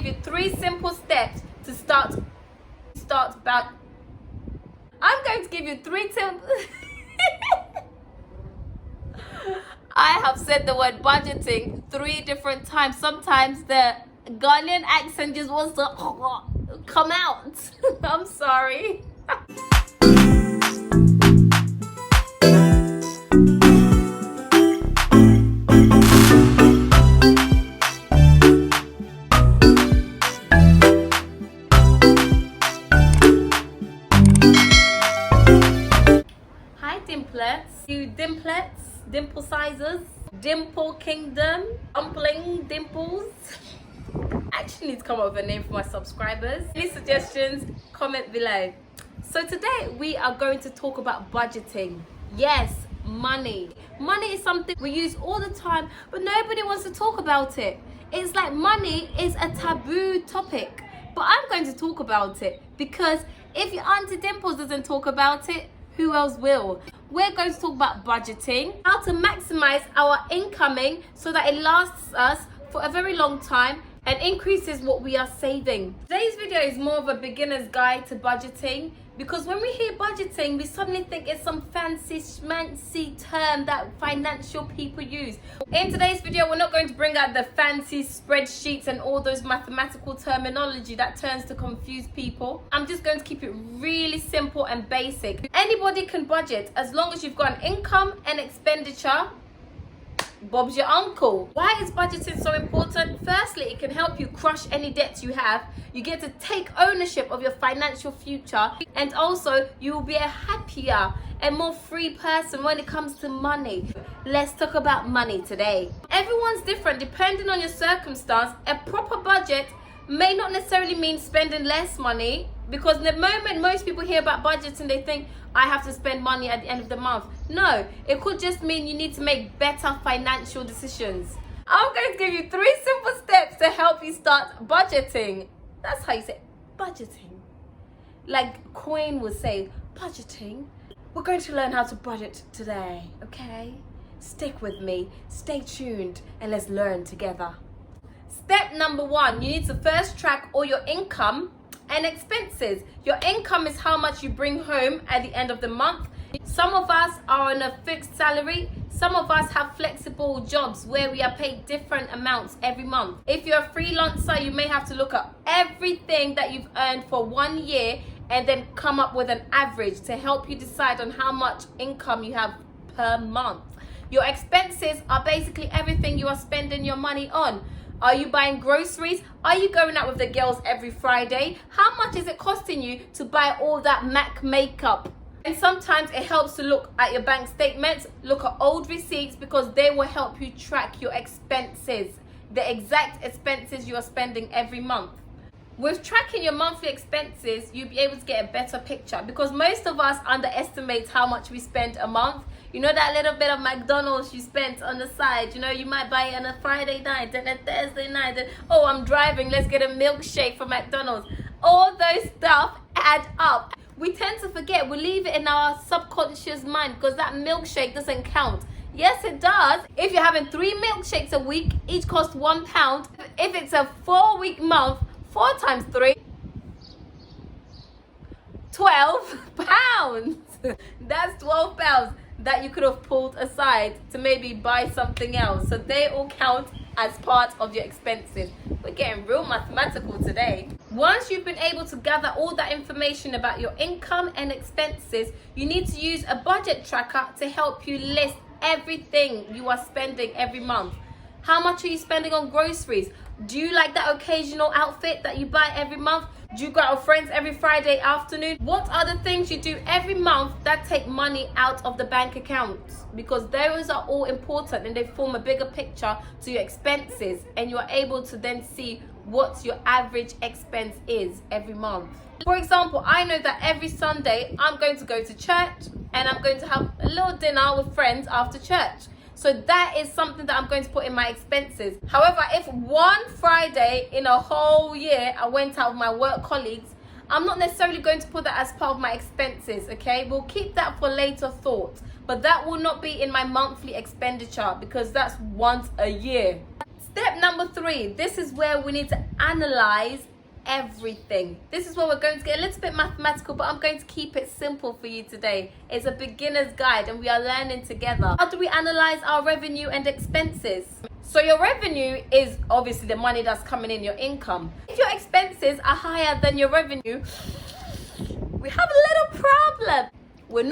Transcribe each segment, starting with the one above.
you 3 simple steps to start about. I'm going to give you 3 simple. I have said the word budgeting 3 different times. Sometimes the Ghanaian accent just wants to come out. I'm sorry. Hi Dimplets, you Dimplets, dimple sizers, dimple kingdom, dumpling dimples. I actually need to come up with a name for my subscribers. Any suggestions, comment below. So today we are going to talk about budgeting. Yes, money. Money is something we use all the time, but nobody wants to talk about it. It's like money is a taboo topic, but I'm going to talk about it because if your Auntie Dimples doesn't talk about it, who else will? We're going to talk about budgeting, how to maximize our incoming so that it lasts us for a very long time and increases what we are saving. Today's video is more of a beginner's guide to budgeting because when we hear budgeting, we suddenly think it's some fancy schmancy term that financial people use. In today's video, we're not going to bring out the fancy spreadsheets and all those mathematical terminology that tends to confuse people. I'm just going to keep it really simple and basic. Anybody can budget as long as you've got an income and expenditure. Bob's your uncle. Why is budgeting so important? Firstly, it can help you crush any debts you have. You get to take ownership of your financial future, and also you will be a happier and more free person when it comes to money. Let's talk about money today. Everyone's different depending on your circumstance. A proper budget may not necessarily mean spending less money, because the moment most people hear about budgeting, they think I have to spend money at the end of the month. No, it could just mean you need to make better financial decisions. I'm going to give you 3 simple steps to help you start budgeting. That's how you say budgeting. Like Queen would say, budgeting. We're going to learn how to budget today, okay? Stick with me, stay tuned, and let's learn together. Step number 1, you need to first track all your income and expenses. Your income is how much you bring home at the end of the month. Some of us are on a fixed salary. Some of us have flexible jobs where we are paid different amounts every month. If you're a freelancer, you may have to look at everything that you've earned for 1 year and then come up with an average to help you decide on how much income you have per month. Your expenses are basically everything you are spending your money on. Are you buying groceries? Are you going out with the girls every Friday? How much is it costing you to buy all that MAC makeup? And sometimes it helps to look at your bank statements, look at old receipts, because they will help you track your expenses, the exact expenses you are spending every month. With tracking your monthly expenses, you'll be able to get a better picture, because most of us underestimate how much we spend a month. You know that little bit of McDonald's you spent on the side, you know, you might buy it on a Friday night and a Thursday night, and oh, I'm driving, let's get a milkshake from McDonald's. All those stuff add up. We tend to forget, we leave it in our subconscious mind because that milkshake doesn't count. Yes, it does. If you're having 3 milkshakes a week, each cost £1. If it's a 4-week month, 4 times 3, 12 pounds. That's 12 pounds that you could have pulled aside to maybe buy something else. So they all count as part of your expenses. We're getting real mathematical today. Once you've been able to gather all that information about your income and expenses, you need to use a budget tracker to help you list everything you are spending every month. How much are you spending on groceries? Do you like that occasional outfit that you buy every month? Do you go out with friends every Friday afternoon? What are the things you do every month that take money out of the bank account? Because those are all important and they form a bigger picture to your expenses, and you are able to then see what your average expense is every month. For example, I know that every Sunday I'm going to go to church and I'm going to have a little dinner with friends after church. So that is something that I'm going to put in my expenses. However, if one Friday in a whole year I went out with my work colleagues, I'm not necessarily going to put that as part of my expenses, okay? We'll keep that for later thought. But that will not be in my monthly expenditure because that's once a year. Step number 3, this is where we need to analyze everything. This is where we're going to get a little bit mathematical, but I'm going to keep it simple for you today. It's a beginner's guide and we are learning together. How do we analyze our revenue and expenses? So your revenue is obviously the money that's coming in, your income. If your expenses are higher than your revenue, we have a little problem. It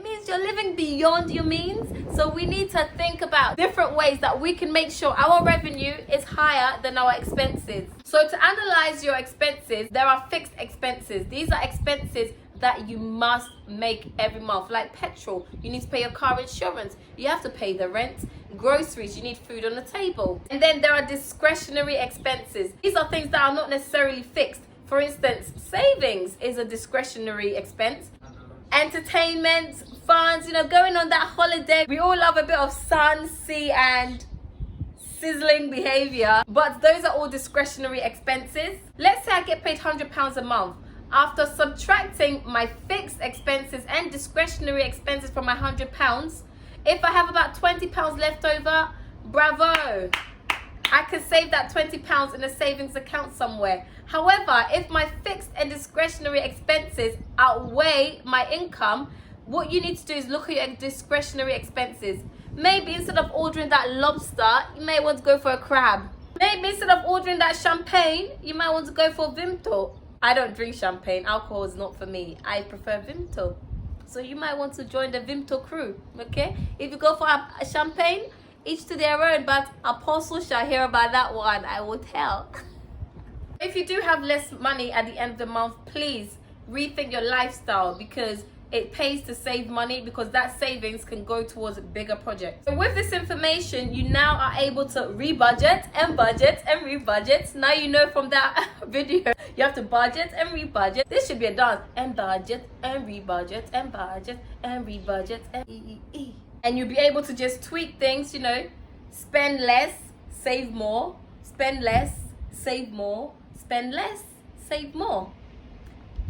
means you're living beyond your means. So we need to think about different ways that we can make sure our revenue is higher than our expenses. So to analyze your expenses, there are fixed expenses. These are expenses that you must make every month, like petrol. You need to pay your car insurance. You have to pay the rent. Groceries, you need food on the table. And then there are discretionary expenses. These are things that are not necessarily fixed. For instance, savings is a discretionary expense. Entertainment, funds, going on that holiday. We all love a bit of sun, sea, and sizzling behavior. But those are all discretionary expenses. Let's say I get paid £100 a month. After subtracting my fixed expenses and discretionary expenses from my £100, if I have about £20 left over, bravo! I can save that £20 in a savings account somewhere. However, if my fixed and discretionary expenses outweigh my income, what you need to do is look at your discretionary expenses. Maybe instead of ordering that lobster, you may want to go for a crab. Maybe instead of ordering that champagne, you might want to go for Vimto. I don't drink champagne. Alcohol is not for me. I prefer Vimto. So you might want to join the Vimto crew, okay? If you go for a champagne, each to their own, but Apostle shall hear about that one, I will tell. If you do have less money at the end of the month, please rethink your lifestyle, because it pays to save money, because that savings can go towards bigger projects. So with this information, you now are able to rebudget and budget and rebudget. Now you know from that video, you have to budget and rebudget. This should be a dance. And budget and rebudget and budget and rebudget and you'll be able to just tweak things, spend less, save more, spend less, save more, spend less, save more.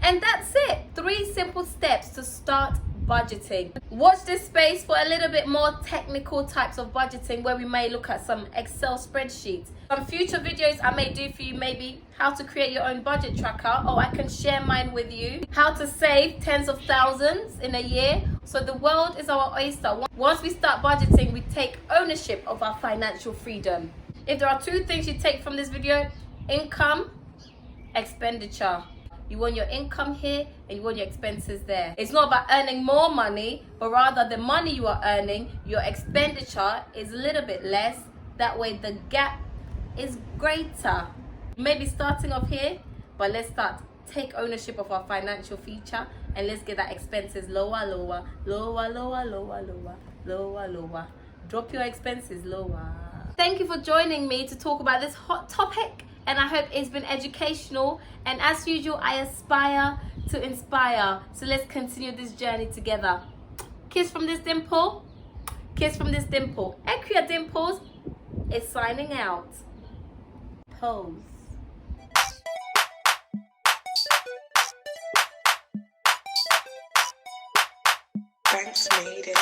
And that's it. 3 simple steps to start budgeting. Watch this space for a little bit more technical types of budgeting, where we may look at some Excel spreadsheets. Some future videos I may do for you, maybe how to create your own budget tracker, or I can share mine with you. How to save tens of thousands in a year. So the world is our oyster. Once we start budgeting, we take ownership of our financial freedom. If there are 2 things you take from this video: income, expenditure. You want your income here and you want your expenses there. It's not about earning more money, but rather the money you are earning, your expenditure is a little bit less. That way the gap is greater. Maybe starting off here, but let's take ownership of our financial future, and let's get that expenses lower. Drop your expenses lower. Thank you for joining me to talk about this hot topic, and I hope it's been educational. And as usual, I aspire to inspire. So let's continue this journey together. Kiss from this dimple. Kiss from this dimple. Akua Dimples is signing out. Pose. Thanks, made it.